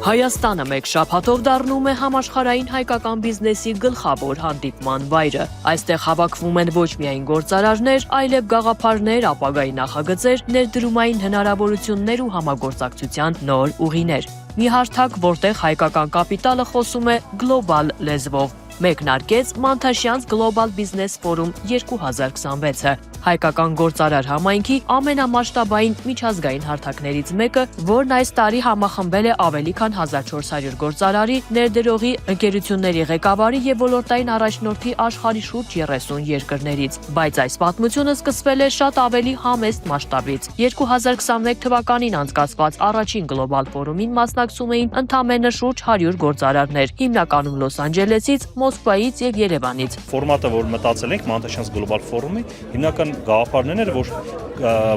Հայաստանը մեկ շաբաթով դառնում է համաշխարհային հայկական բիզնեսի գլխավոր հանդիպման վայրը։ Այստեղ հավաքվում են ոչ միայն գործարարներ, այլև գաղափարներ, ապագայի նախագծեր, ներդրումային հնարավորություններ ու համագործակցության նոր ուղիներ։ Մի հարթակ, որտեղ հայկական կապիտալը խոսում է գլոբալ լեզվով։ Մեկնարկեց Մանթաշյանց Global Business Forum 2026-ը, հայկական գործարար համայնքի ամենամասշտաբային միջազգային հարթակներից մեկը, որն այս տարի համախմբել է ավելի քան 1400 գործարարի, ներդրողի, ընկերությունների ղեկավարի եւ ոլորտային առաջնորդի աշխարհի շուրջ 30 երկրներից, բայց այս պատմությունը սկսվել է շատ ավելի համեստ մասշտաբից։ 2021 թվականին անցկացված առաջին Global Forum-ին մասնակցում էին ընդամենը շուրջ 100 գործարարներ, հիմնականում Լոս Անջելեսից, Մոսկվայից եւ Երևանից։ Ֆորմատը, որ մտածել ենք Մանթաշյանց Global Forum-ի, հիմնական գաղափարներն էր, որ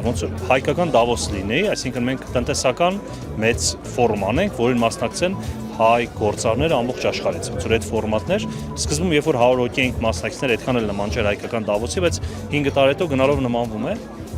ոնց հայկական Դավոս լինի, այսինքն մենք տնտեսական մեծ ֆորում անենք, որին մասնակցեն հայ գործարարները ամբողջ աշխարհից։ Ոնց որ այդ ֆորմատներ սկզբում երբ որ 100 հոգի ենք մասնակիցներ, այդքան էլ նման չէր հայկական Դավոսի, բայց 5 տարի հետո գնալով նմանվում է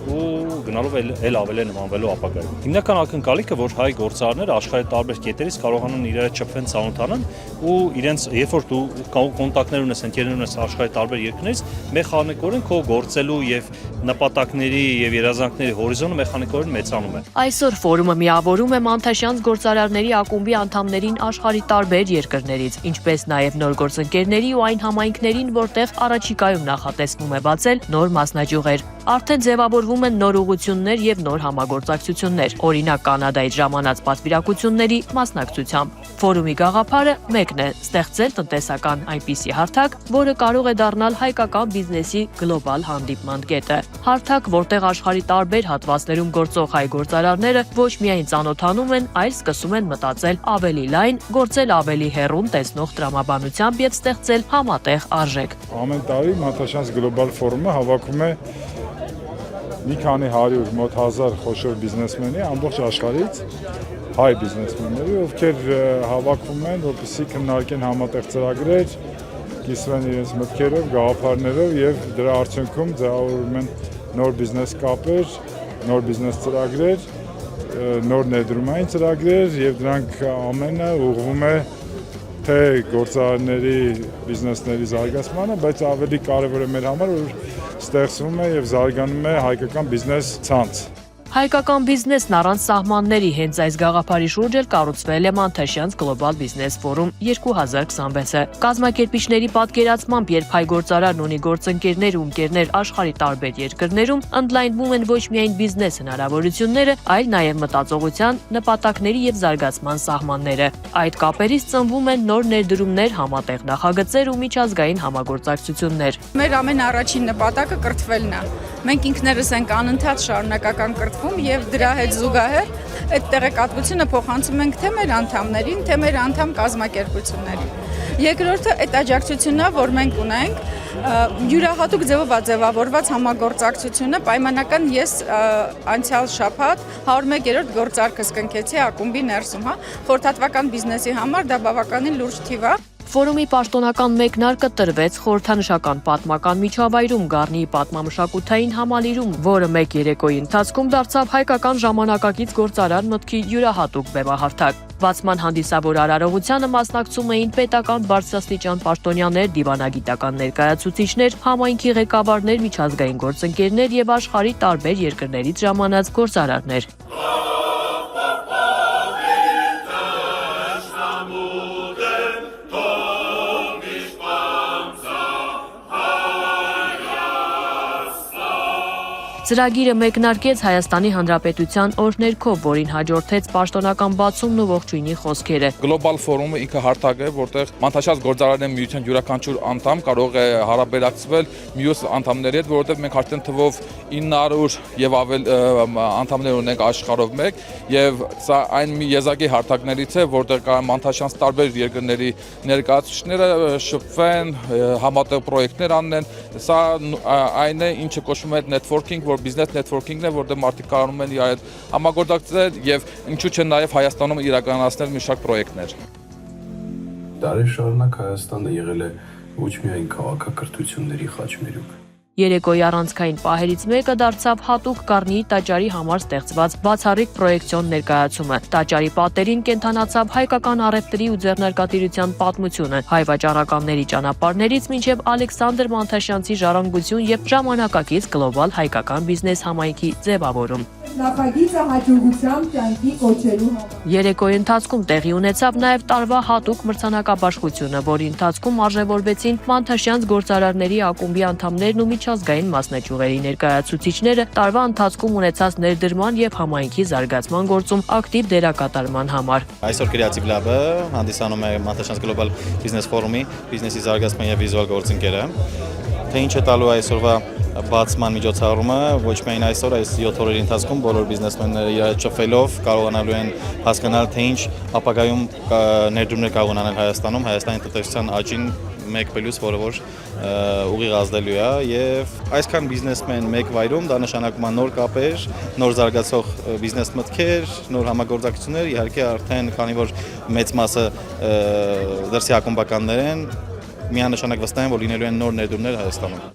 ու գնալով էլ ավելի նմանվելու ապագայում։ Հիմնական ակնկալիքը, որ հայ գործարարները աշխարհի տարբեր կետերից կարողանան իրար հետ շփվեն, ծանոթանան ու իրենց երբ որ դու կոնտակտներ ունես, ընկերներ ունես աշխարհի տարբեր երկրներից, մեխանիկորեն քո գործելու եւ նպատակների եւ երազանքների հորիզոնը մեխանիկորեն մեծանում է։ Այսօր ֆորումը միավորում է Մանթաշյանց գործարարների ակումբի անդամներին աշխարհի տարբեր երկրներից, ինչպես նաեւ նոր գործընկերների ու այն համայնքներին, որտեղ առաջիկայում նախատեսվում է բացել նոր մասնաճյուղեր։ Արդեն ձևավորվում են նոր ուղղություններ եւ նոր համագործակցություններ, օրինակ Կանադայից ժամանած պատվիրակությունների մասնակցությամբ։ Ֆորումի գաղափարը մեկն է՝ ստեղծել տնտեսական այնպիսի հարթակ, որը կարող է դառնալ հայկական բիզնեսի գլոբալ հանդիպման կետը։ Հարթակ, որտեղ աշխարհի տարբեր հատվածներում գործող հայ գործարարները ոչ միայն ծանոթանում են, այլ սկսում են մտածել ավելի լայն, գործել ավելի հեռուն տեսնող տրամաբանությամբ եւ ստեղծել համատեղ արժեք։ Ամեն տարի Մանթաշյանց Global Forum-ը հավաքում է մի քանի 100, մոտ 1000 խոշոր բիզնեսմենի ամբողջ աշխարհից, հայ բիզնեսմենների, ովքեր հավաքվում են, որպեսզի քննարկեն համատեղ ծրագրեր, կիսվեն իրենց մտքերով, գաղափարներով եւ դրա արդյունքում ձևավորում են նոր բիզնես կապեր, նոր բիզնես ծրագրեր, նոր ներդրումային ծրագրեր եւ դրանք ամենը ուղղվում է թե գործարարների բիզնեսների զարգացմանը, բայց ավելի կարևոր է մեր համար, որ ստեղծվում է եւ զարգանում է հայկական բիզնես ցանց։ Հայկական բիզնեսն առանց սահմանների հենց այս գաղափարի շուրջ էլ կառուցվել է Մանթաշյանց Global Business Forum 2026-ը։ Կազմակերպիչների պատկերացմամբ, երբ հայ գործարարն ունի գործընկերներ ու ընկերներ աշխարհի տարբեր երկրներում, ընդլայնվում են ոչ միայն բիզնես հնարավորությունները, այլ նաև մտածողության, նպատակների եւ զարգացման սահմանները։ Այդ կապերից ծնվում են նոր ներդրումներ, համատեղ նախագծեր ու միջազգային համագործակցություններ։ Մեր ամենաառաջին նպատակը կրթվելն է։ Մենք ինքներս ենք անընդհատ շարունակական կրթվում եւ դրա հետ զուգահեռ այդ տեղեկատվությունը փոխանցում ենք թե մեր անդամներին, թե մեր անդամ կազմակերպություններին։ Երկրորդը այդ աջակցությունն է, որ մենք ունենք յուրահատուկ ձևով ձևավորված համագործակցությունը պայմանական ես անցյալ շաբաթ 101-րդ գործարքս կնքեցի ակումբի ներսում, խորհրդատվական բիզնեսի համար դա բավականին լուրջ թիվ է։ Ֆորումի պաշտոնական մեկնարկը տրվեց խորհրդանշական պատմական միջավայրում Գառնիի պատմամշակութային համալիրում, որը մեկ երեկոյի ընթացքում դարձավ հայկական ժամանակակից գործարար մտքի յուրահատուկ բեմահարթակ։ Բացման հանդիսավոր արարողությանը մասնակցում էին պետական բարձրաստիճան պաշտոնյաներ, դիվանագիտական ներկայացուցիչներ, համայնքի ղեկավարներ, միջազգային գործընկերներ եւ աշխարհի տարբեր երկրներից ժամանած գործարարներ։ Ծրագիրը մեկնարկեց Հայաստանի Հանրապետության օրհներգով, որին հաջորդեց պաշտոնական բացումն ու ողջույնի խոսքերը։ Global Forum-ը ինքը հարթակ է, որտեղ Մանթաշյանց գործարարների միության յուրաքանչյուր անդամ կարող է հարաբերակցվել մյուս անդամների հետ, որովհետև մենք արդեն թվով 900 եւ ավել անդամներ ունենք աշխարհով մեկ, եւ սա այն մի եզակի հարթակներից է, որտեղ կա Մանթաշյանց տարբեր երկրների ներկայացուցիչները շփվեն, համատեղ պրոյեկտներ անեն։ Սա այն է, ինչը կոչվում է networking, որ բիզնես networking-ն է, որտեղ մարդիկ կարողանում են իրար հետ համագործակցել եւ ինչու՞ չէ նաեւ Հայաստանում իրականացնել մի շարք պրոյեկտներ։ Դարեր շարունակ Հայաստանը եղել է ոչ միայն քաղաքակրթությունների խաչմերուկ, Երեկոյի առանցքային պահերից մեկը դարձավ հատուկ Գառնիի տաճարի համար ստեղծված բացառիկ պրոյեկցիոն ներկայացումը։ Տաճարի պատերին կենթանացավ հայկական առևտրի ու ձեռնարկատիրության պատմությունը, հայ վաճառականների ճանապարհներից մինչև Ալեքսանդր Մանթաշյանցի ժառանգություն եւ ժամանակակից գլոբալ հայկական բիզնես համայնքի ձևավորում։ Նախագիծը հաջողությամբ կյանքի կոչելու համար։ Երեկոյի ընթացքում տեղի ունեցավ նաև տարվա հատուկ մրցանակաբաշխությունը, որի ընթացքում արժևորվեցին Մանթաշյանց գործարարների ակումբի անդամներն ու միջազգային մասնաճյուղերի ներկայացուցիչները տարվա ընթացքում ունեցած ներդրման եւ համայնքի զարգացման գործում ակտիվ դերակատարման համար։ Այսօր Creative Lab-ը հանդիսանում է Մանթաշյանց Global Business Forum-ի բիզնեսի զարգացման եւ վիզուալ գործընկերը։ Թե ինչ է տալու այսօրվա բացման միջոցառումը, ոչ միայն այսօր, այս 7 օրերի ընթացքում բոլոր բիզնեսմենները իրար հետ շփվելով կարողանալու են հասկանալ, թե ինչ ապագայում ներդրումներ կարող են անել Հայաստանում, Հայաստանի տնտեսության աճին մեկ պլյուս, որը որ ուղիղ ազդելու է, եւ այսքան բիզնեսմեն մեկ վայրում դա նշանակում է նոր կապեր, նոր զարգացող բիզնես մտքեր, նոր համագործակցություններ, իհարկե արդեն քանի որ մեծ մասը դրսի ակումբականներ են, միանշանակ վստահ եմ, որ լինելու են նոր ներդրումներ Հայաստանում։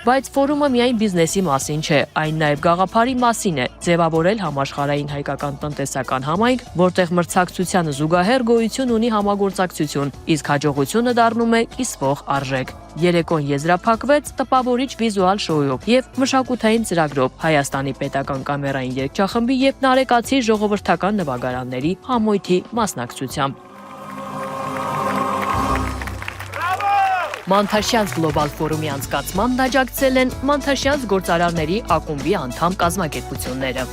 Բայց ֆորումը միայն բիզնեսի մասին չէ, այն նաև գաղափարի մասին է՝ ձևավորել համաշխարհային հայկական տնտեսական համայնք, որտեղ մրցակցությանը զուգահեռ գոյություն ունի համագործակցություն, իսկ հաջողությունը դառնում է կիսվող արժեք։ Երեկոն եզրափակվեց տպավորիչ վիզուալ շոուով եւ մշակութային ծրագրով Հայաստանի պետական կամերային երգչախմբի եւ Նարեկացի ժողովրդական նվագարանների համույթի մասնակցությամբ։ Մանթաշյանց գլոբալ ֆորումի անցկացմանն աջակցել են Մանթաշյանց գործարարների ակումբի անդամ կազմակերպությունները։